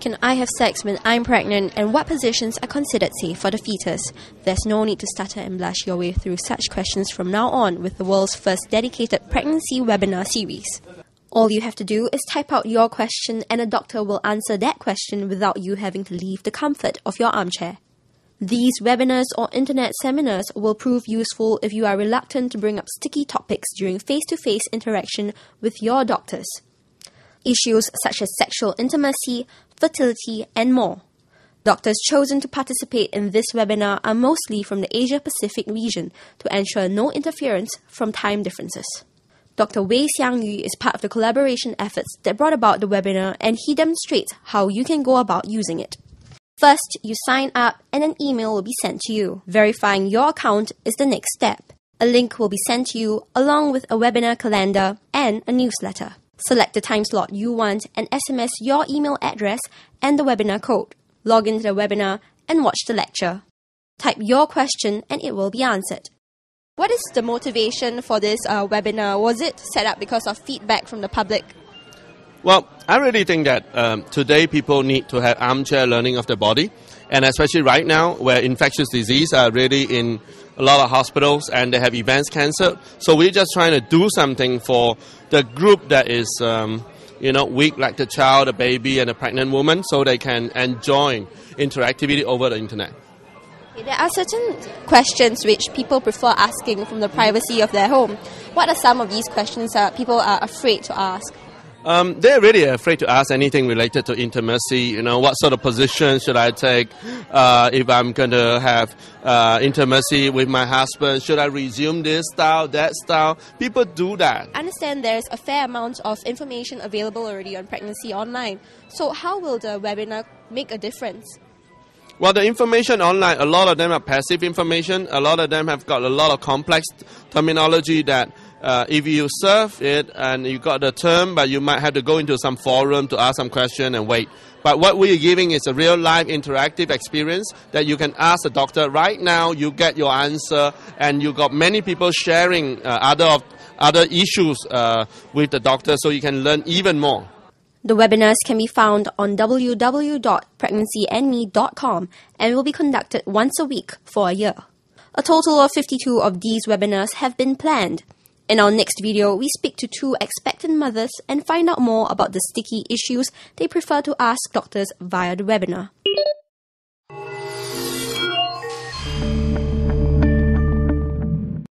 Can I have sex when I'm pregnant, and what positions are considered safe for the fetus? There's no need to stutter and blush your way through such questions from now on with the world's first dedicated pregnancy webinar series. All you have to do is type out your question and a doctor will answer that question without you having to leave the comfort of your armchair. These webinars or internet seminars will prove useful if you are reluctant to bring up sticky topics during face-to-face interaction with your doctors. Issues such as sexual intimacy, fertility, and more. Doctors chosen to participate in this webinar are mostly from the Asia-Pacific region to ensure no interference from time differences. Dr. Wei Xiangyu is part of the collaboration efforts that brought about the webinar, and he demonstrates how you can go about using it. First, you sign up and an email will be sent to you. Verifying your account is the next step. A link will be sent to you along with a webinar calendar and a newsletter. Select the time slot you want and SMS your email address and the webinar code. Log into the webinar and watch the lecture. Type your question and it will be answered. What is the motivation for this webinar? Was it set up because of feedback from the public? Well, I really think that today people need to have armchair learning of the body, and especially right now where infectious disease are really in a lot of hospitals and they have events cancelled. So we're just trying to do something for the group that is, weak, like the child, the baby, and the pregnant woman, so they can enjoy interactivity over the internet. There are certain questions which people prefer asking from the privacy of their home. What are some of these questions that people are afraid to ask? They're really afraid to ask anything related to intimacy. What sort of position should I take if I'm going to have intimacy with my husband? Should I resume this style, that style? People do that. I understand there's a fair amount of information available already on pregnancy online. So how will the webinar make a difference? Well, the information online, a lot of them are passive information. A lot of them have got a lot of complex terminology that if you surf it and you got the term, but you might have to go into some forum to ask some question and wait. But what we're giving is a real live interactive experience that you can ask the doctor right now. You get your answer, and you got many people sharing other issues with the doctor, so you can learn even more. The webinars can be found on www.pregnancyandme.com and will be conducted once a week for a year. A total of 52 of these webinars have been planned. In our next video, we speak to 2 expectant mothers and find out more about the sticky issues they prefer to ask doctors via the webinar.